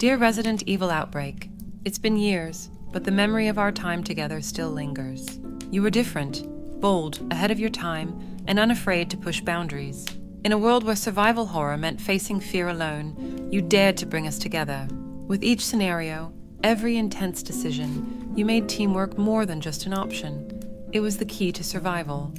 Dear Resident Evil Outbreak, it's been years, but the memory of our time together still lingers. You were different, bold, ahead of your time, and unafraid to push boundaries. In a world where survival horror meant facing fear alone, you dared to bring us together. With each scenario, every intense decision, you made teamwork more than just an option. It was the key to survival.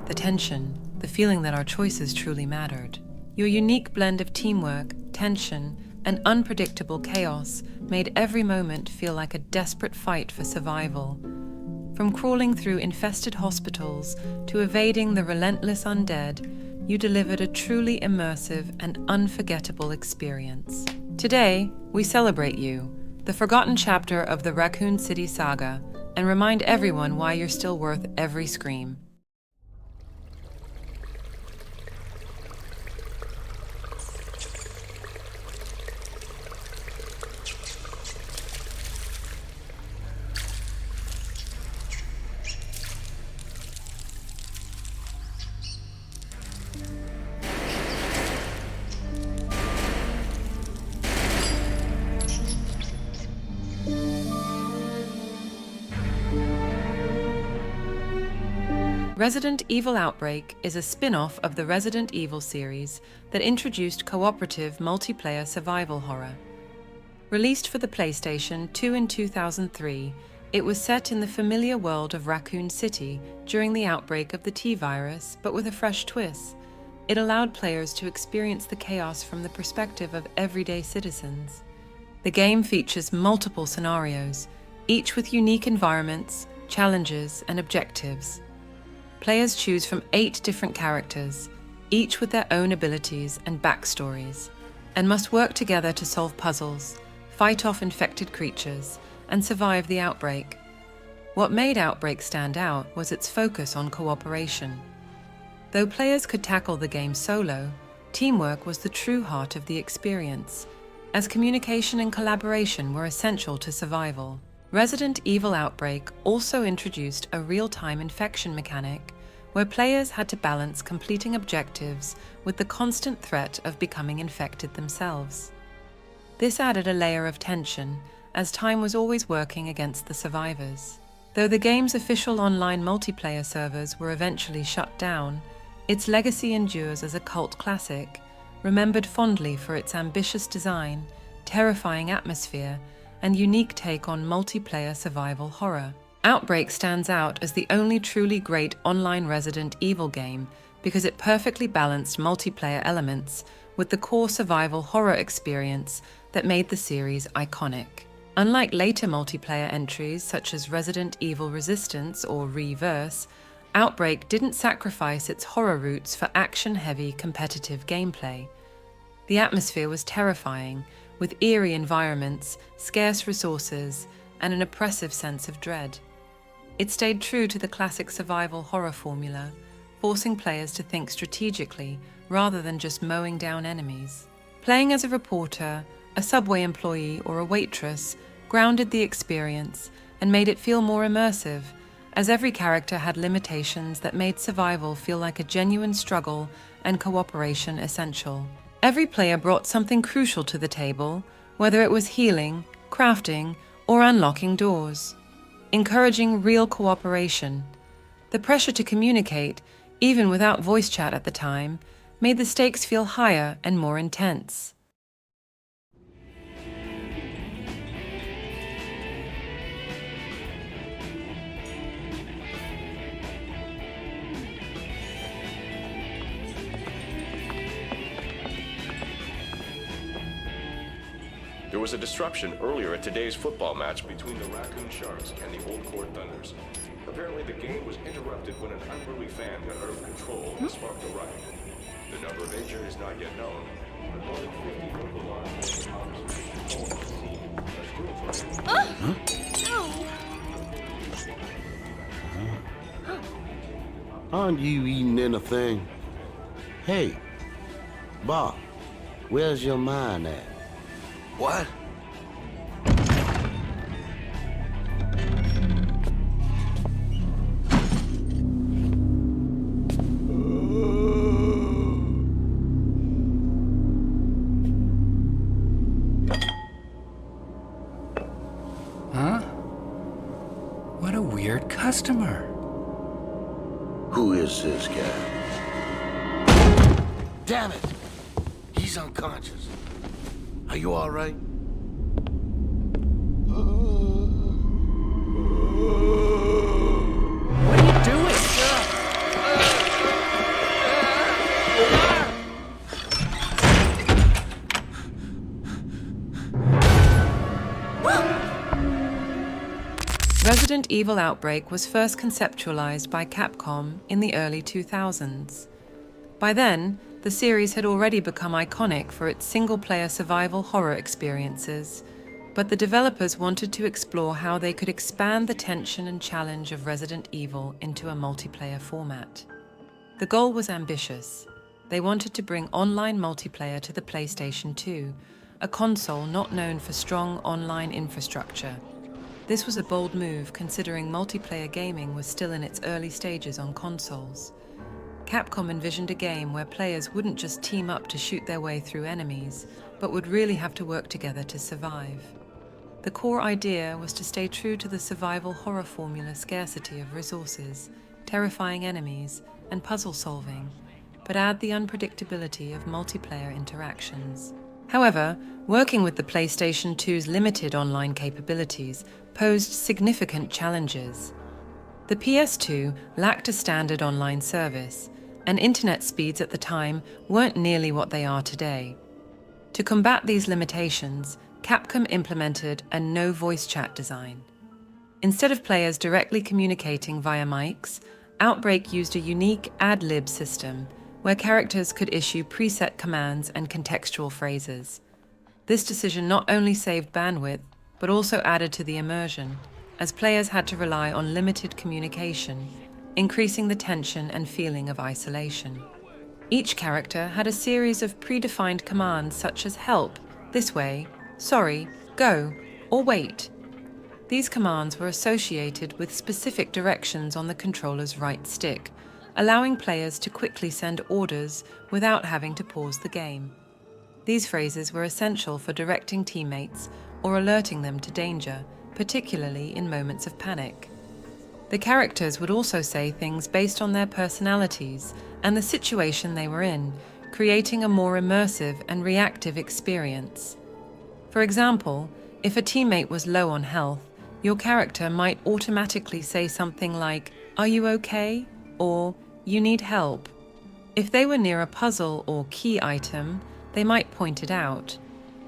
The tension, the feeling that our choices truly mattered. Your unique blend of teamwork, tension, and unpredictable chaos made every moment feel like a desperate fight for survival. From crawling through infested hospitals to evading the relentless undead, you delivered a truly immersive and unforgettable experience. Today, we celebrate you, the forgotten chapter of the Raccoon City saga, and remind everyone why you're still worth every scream. Resident Evil Outbreak is a spin-off of the Resident Evil series that introduced cooperative multiplayer survival horror. Released for the PlayStation 2 in 2003, it was set in the familiar world of Raccoon City during the outbreak of the T-virus, but with a fresh twist. It allowed players to experience the chaos from the perspective of everyday citizens. The game features multiple scenarios, each with unique environments, challenges, and objectives. Players choose from 8 different characters, each with their own abilities and backstories, and must work together to solve puzzles, fight off infected creatures, and survive the outbreak. What made Outbreak stand out was its focus on cooperation. Though players could tackle the game solo, teamwork was the true heart of the experience, as communication and collaboration were essential to survival. Resident Evil Outbreak also introduced a real-time infection mechanic where players had to balance completing objectives with the constant threat of becoming infected themselves. This added a layer of tension, as time was always working against the survivors. Though the game's official online multiplayer servers were eventually shut down, its legacy endures as a cult classic, remembered fondly for its ambitious design, terrifying atmosphere, and unique take on multiplayer survival horror. Outbreak stands out as the only truly great online Resident Evil game because it perfectly balanced multiplayer elements with the core survival horror experience that made the series iconic. Unlike later multiplayer entries such as Resident Evil Resistance or Reverse, Outbreak didn't sacrifice its horror roots for action-heavy competitive gameplay. The atmosphere was terrifying, with eerie environments, scarce resources, and an oppressive sense of dread. It stayed true to the classic survival horror formula, forcing players to think strategically rather than just mowing down enemies. Playing as a reporter, a subway employee, or a waitress grounded the experience and made it feel more immersive, as every character had limitations that made survival feel like a genuine struggle and cooperation essential. Every player brought something crucial to the table, whether it was healing, crafting, or unlocking doors, encouraging real cooperation. The pressure to communicate, even without voice chat at the time, made the stakes feel higher and more intense. There was a disruption earlier at today's football match between the Raccoon Sharks and the Old Court Thunders. Apparently the game was interrupted when an unruly fan got out of control and sparked a riot. The number of injured is not yet known, but more than 50 local law enforcement officers have seen a school Aren't you eating anything? Hey, Bob, where's your mind at? What? customer. Who is this guy? Damn it! He's unconscious. Are you all right? What are you doing? Resident Evil Outbreak was first conceptualized by Capcom in the early 2000s. By then, the series had already become iconic for its single-player survival horror experiences, but the developers wanted to explore how they could expand the tension and challenge of Resident Evil into a multiplayer format. The goal was ambitious. They wanted to bring online multiplayer to the PlayStation 2, a console not known for strong online infrastructure. This was a bold move considering multiplayer gaming was still in its early stages on consoles. Capcom envisioned a game where players wouldn't just team up to shoot their way through enemies, but would really have to work together to survive. The core idea was to stay true to the survival horror formula: scarcity of resources, terrifying enemies, and puzzle solving, but add the unpredictability of multiplayer interactions. However, working with the PlayStation 2's limited online capabilities posed significant challenges. The PS2 lacked a standard online service, and internet speeds at the time weren't nearly what they are today. To combat these limitations, Capcom implemented a no voice chat design. Instead of players directly communicating via mics, Outbreak used a unique ad-lib system where characters could issue preset commands and contextual phrases. This decision not only saved bandwidth, but also added to the immersion, as players had to rely on limited communication, increasing the tension and feeling of isolation. Each character had a series of predefined commands such as help, this way, sorry, go, or wait. These commands were associated with specific directions on the controller's right stick, allowing players to quickly send orders without having to pause the game. These phrases were essential for directing teammates or alerting them to danger, particularly in moments of panic. The characters would also say things based on their personalities and the situation they were in, creating a more immersive and reactive experience. For example, if a teammate was low on health, your character might automatically say something like, "Are you okay?" or "You need help." If they were near a puzzle or key item, they might point it out.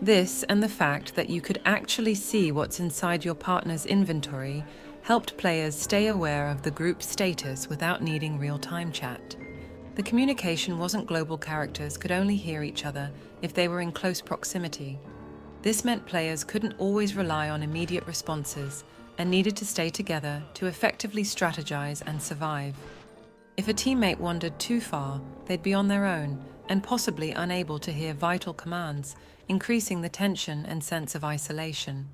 This and the fact that you could actually see what's inside your partner's inventory helped players stay aware of the group's status without needing real-time chat. The communication wasn't global. Characters could only hear each other if they were in close proximity. This meant players couldn't always rely on immediate responses and needed to stay together to effectively strategize and survive. If a teammate wandered too far, they'd be on their own and possibly unable to hear vital commands, increasing the tension and sense of isolation.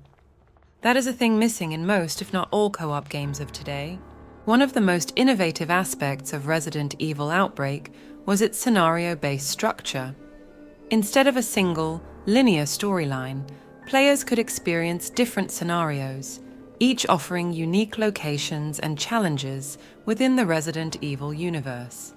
That is a thing missing in most, if not all, co-op games of today. One of the most innovative aspects of Resident Evil Outbreak was its scenario-based structure. Instead of a single, linear storyline, players could experience different scenarios, each offering unique locations and challenges within the Resident Evil universe.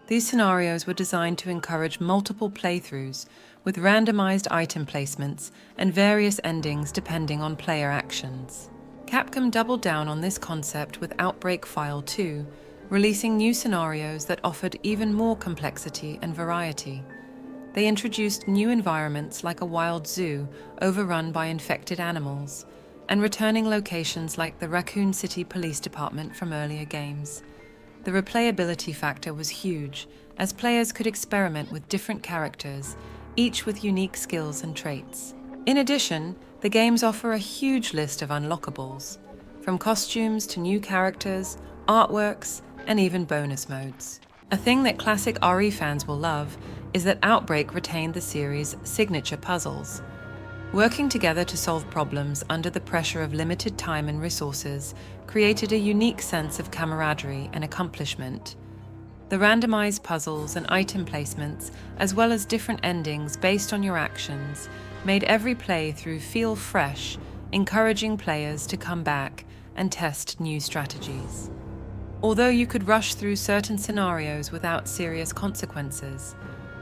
These scenarios were designed to encourage multiple playthroughs, with randomized item placements and various endings depending on player actions. Capcom doubled down on this concept with Outbreak File 2, releasing new scenarios that offered even more complexity and variety. They introduced new environments like a wild zoo overrun by infected animals, and returning locations like the Raccoon City Police Department from earlier games. The replayability factor was huge, as players could experiment with different characters, each with unique skills and traits. In addition, the games offer a huge list of unlockables, from costumes to new characters, artworks, and even bonus modes. A thing that classic RE fans will love is that Outbreak retained the series' signature puzzles. Working together to solve problems under the pressure of limited time and resources created a unique sense of camaraderie and accomplishment. The randomized puzzles and item placements, as well as different endings based on your actions, made every playthrough feel fresh, encouraging players to come back and test new strategies. Although you could rush through certain scenarios without serious consequences,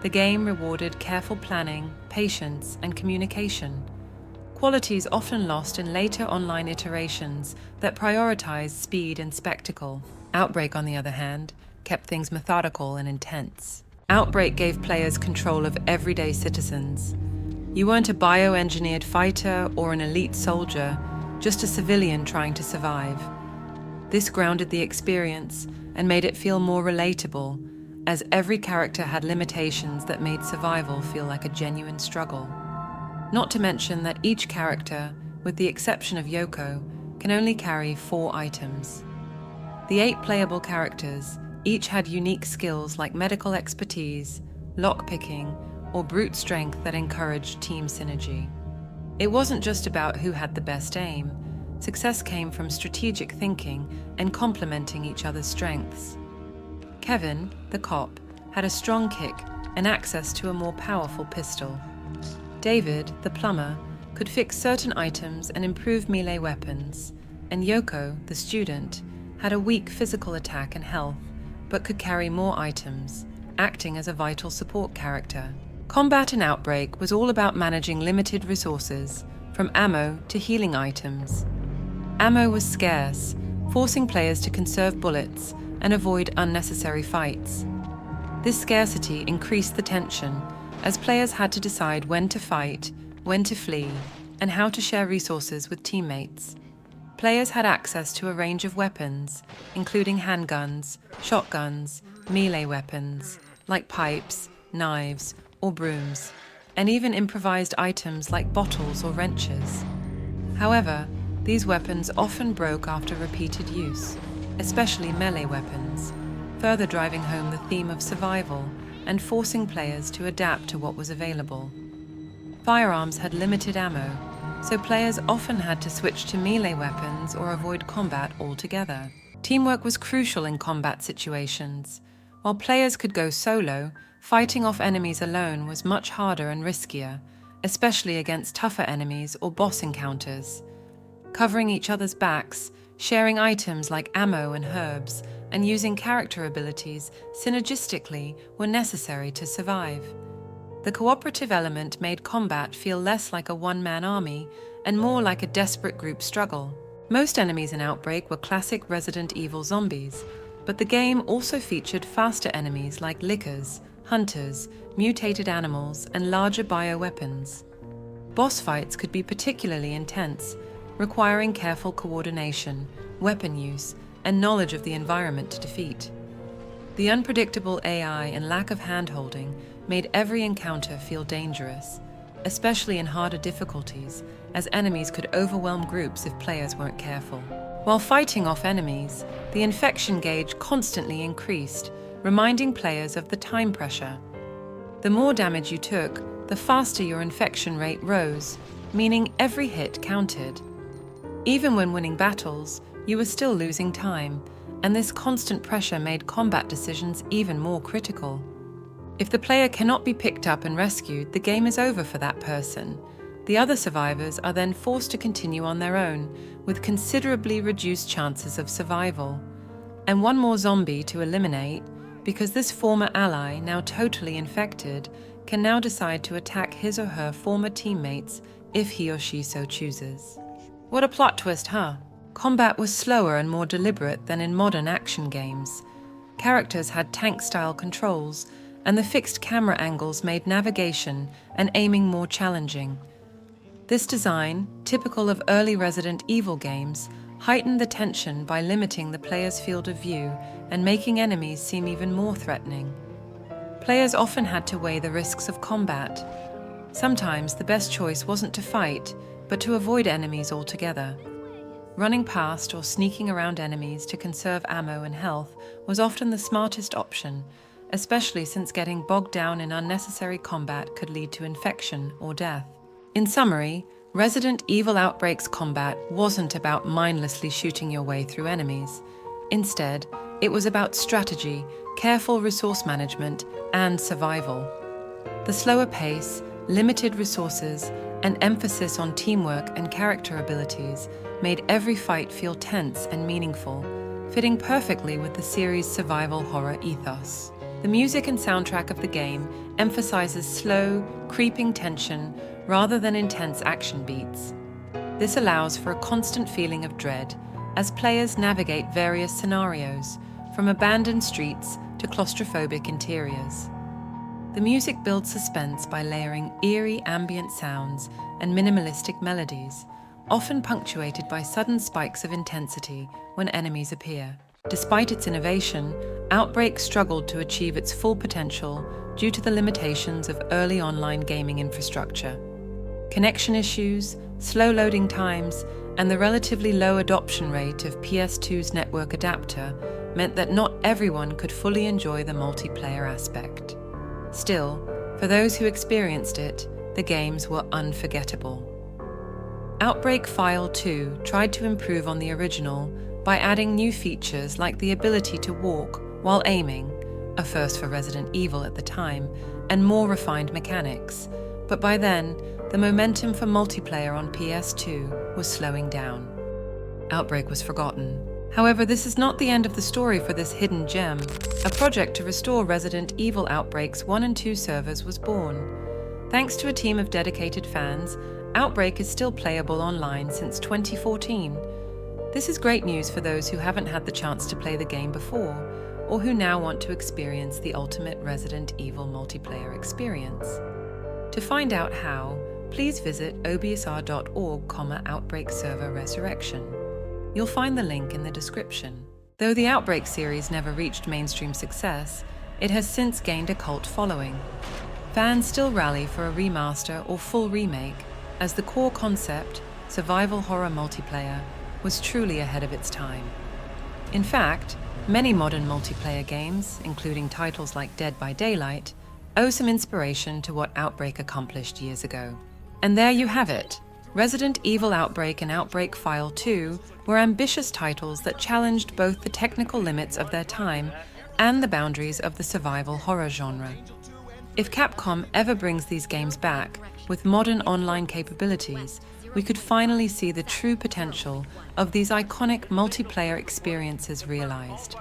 the game rewarded careful planning, patience, and communication, qualities often lost in later online iterations that prioritized speed and spectacle. Outbreak, on the other hand, kept things methodical and intense. Outbreak gave players control of everyday citizens. You weren't a bioengineered fighter or an elite soldier, just a civilian trying to survive. This grounded the experience and made it feel more relatable, as every character had limitations that made survival feel like a genuine struggle. Not to mention that each character, with the exception of Yoko, can only carry 4 items. The 8 playable characters each had unique skills like medical expertise, lockpicking, or brute strength that encouraged team synergy. It wasn't just about who had the best aim. Success came from strategic thinking and complementing each other's strengths. Kevin, the cop, had a strong kick and access to a more powerful pistol. David, the plumber, could fix certain items and improve melee weapons, and Yoko, the student, had a weak physical attack and health, but could carry more items, acting as a vital support character. Combat in Outbreak was all about managing limited resources, from ammo to healing items. Ammo was scarce, forcing players to conserve bullets and avoid unnecessary fights. This scarcity increased the tension, as players had to decide when to fight, when to flee, and how to share resources with teammates. Players had access to a range of weapons, including handguns, shotguns, melee weapons, like pipes, knives, or brooms, and even improvised items like bottles or wrenches. However, these weapons often broke after repeated use, especially melee weapons, further driving home the theme of survival and forcing players to adapt to what was available. Firearms had limited ammo, so players often had to switch to melee weapons or avoid combat altogether. Teamwork was crucial in combat situations. While players could go solo, fighting off enemies alone was much harder and riskier, especially against tougher enemies or boss encounters. Covering each other's backs, sharing items like ammo and herbs, and using character abilities synergistically were necessary to survive. The cooperative element made combat feel less like a one-man army and more like a desperate group struggle. Most enemies in Outbreak were classic Resident Evil zombies, but the game also featured faster enemies like lickers, hunters, mutated animals, and larger bioweapons. Boss fights could be particularly intense, requiring careful coordination, weapon use, and knowledge of the environment to defeat. The unpredictable AI and lack of hand-holding made every encounter feel dangerous, especially in harder difficulties, as enemies could overwhelm groups if players weren't careful. While fighting off enemies, the infection gauge constantly increased, reminding players of the time pressure. The more damage you took, the faster your infection rate rose, meaning every hit counted. Even when winning battles, you were still losing time, and this constant pressure made combat decisions even more critical. If the player cannot be picked up and rescued, the game is over for that person. The other survivors are then forced to continue on their own, with considerably reduced chances of survival. And one more zombie to eliminate, because this former ally, now totally infected, can now decide to attack his or her former teammates if he or she so chooses. What a plot twist, huh? Combat was slower and more deliberate than in modern action games. Characters had tank-style controls, and the fixed camera angles made navigation and aiming more challenging. This design, typical of early Resident Evil games, heightened the tension by limiting the player's field of view and making enemies seem even more threatening. Players often had to weigh the risks of combat. Sometimes the best choice wasn't to fight, but to avoid enemies altogether. Running past or sneaking around enemies to conserve ammo and health was often the smartest option, especially since getting bogged down in unnecessary combat could lead to infection or death. In summary, Resident Evil Outbreak's combat wasn't about mindlessly shooting your way through enemies. Instead, it was about strategy, careful resource management, and survival. The slower pace, limited resources, and emphasis on teamwork and character abilities made every fight feel tense and meaningful, fitting perfectly with the series' survival horror ethos. The music and soundtrack of the game emphasizes slow, creeping tension rather than intense action beats. This allows for a constant feeling of dread as players navigate various scenarios, from abandoned streets to claustrophobic interiors. The music builds suspense by layering eerie ambient sounds and minimalistic melodies, often punctuated by sudden spikes of intensity when enemies appear. Despite its innovation, Outbreak struggled to achieve its full potential due to the limitations of early online gaming infrastructure. Connection issues, slow loading times, and the relatively low adoption rate of PS2's network adapter meant that not everyone could fully enjoy the multiplayer aspect. Still, for those who experienced it, the games were unforgettable. Outbreak File 2 tried to improve on the original by adding new features like the ability to walk while aiming, a first for Resident Evil at the time, and more refined mechanics. But by then, the momentum for multiplayer on PS2 was slowing down. Outbreak was forgotten. However, this is not the end of the story for this hidden gem. A project to restore Resident Evil Outbreak's 1 and 2 servers was born. Thanks to a team of dedicated fans, Outbreak is still playable online since 2014. This is great news for those who haven't had the chance to play the game before, or who now want to experience the ultimate Resident Evil multiplayer experience. To find out how, please visit obsr.org/Outbreak Server Resurrection. You'll find the link in the description. Though the Outbreak series never reached mainstream success, it has since gained a cult following. Fans still rally for a remaster or full remake, as the core concept, survival horror multiplayer, was truly ahead of its time. In fact, many modern multiplayer games, including titles like Dead by Daylight, owe some inspiration to what Outbreak accomplished years ago. And there you have it. Resident Evil Outbreak and Outbreak File 2 were ambitious titles that challenged both the technical limits of their time and the boundaries of the survival horror genre. If Capcom ever brings these games back with modern online capabilities, we could finally see the true potential of these iconic multiplayer experiences realized.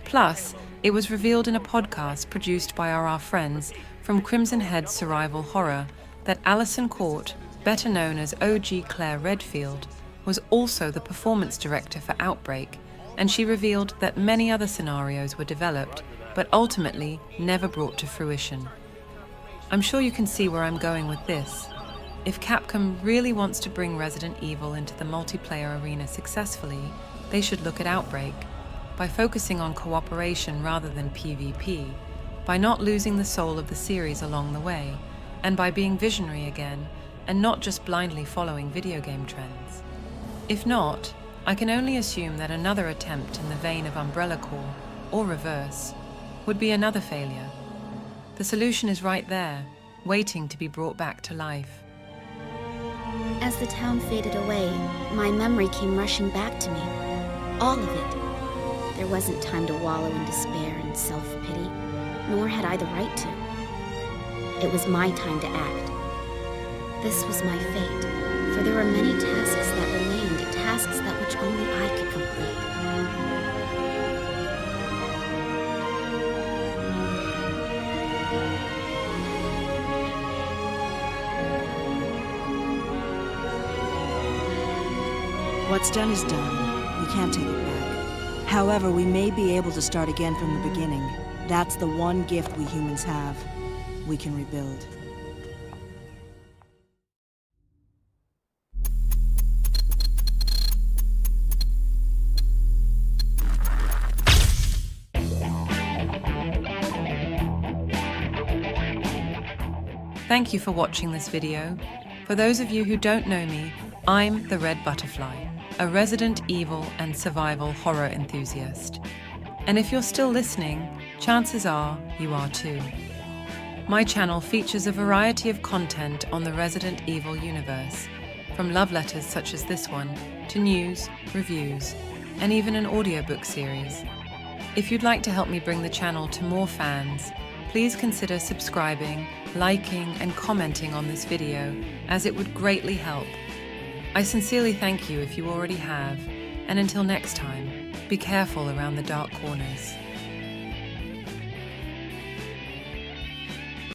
Plus, it was revealed in a podcast produced by our friends from Crimson Head Survival Horror that Alison Court, better known as OG Claire Redfield, was also the performance director for Outbreak, and she revealed that many other scenarios were developed, but ultimately never brought to fruition. I'm sure you can see where I'm going with this. If Capcom really wants to bring Resident Evil into the multiplayer arena successfully, they should look at Outbreak, by focusing on cooperation rather than PvP, by not losing the soul of the series along the way, and by being visionary again, and not just blindly following video game trends. If not, I can only assume that another attempt in the vein of Umbrella Corps, or reverse, would be another failure. The solution is right there, waiting to be brought back to life. As the town faded away, my memory came rushing back to me. All of it. There wasn't time to wallow in despair and self-pity, nor had I the right to. It was my time to act. This was my fate, for there were many tasks that remained, tasks that which only I could complete. What's done is done. We can't take it back. However, we may be able to start again from the beginning. That's the one gift we humans have. We can rebuild. Thank you for watching this video. For those of you who don't know me, I'm TheRedButterfly, a Resident Evil and survival horror enthusiast. And if you're still listening, chances are you are too. My channel features a variety of content on the Resident Evil universe, from love letters such as this one, to news, reviews, and even an audiobook series. If you'd like to help me bring the channel to more fans, please consider subscribing, liking, and commenting on this video, as it would greatly help. I sincerely thank you if you already have, and until next time, be careful around the dark corners.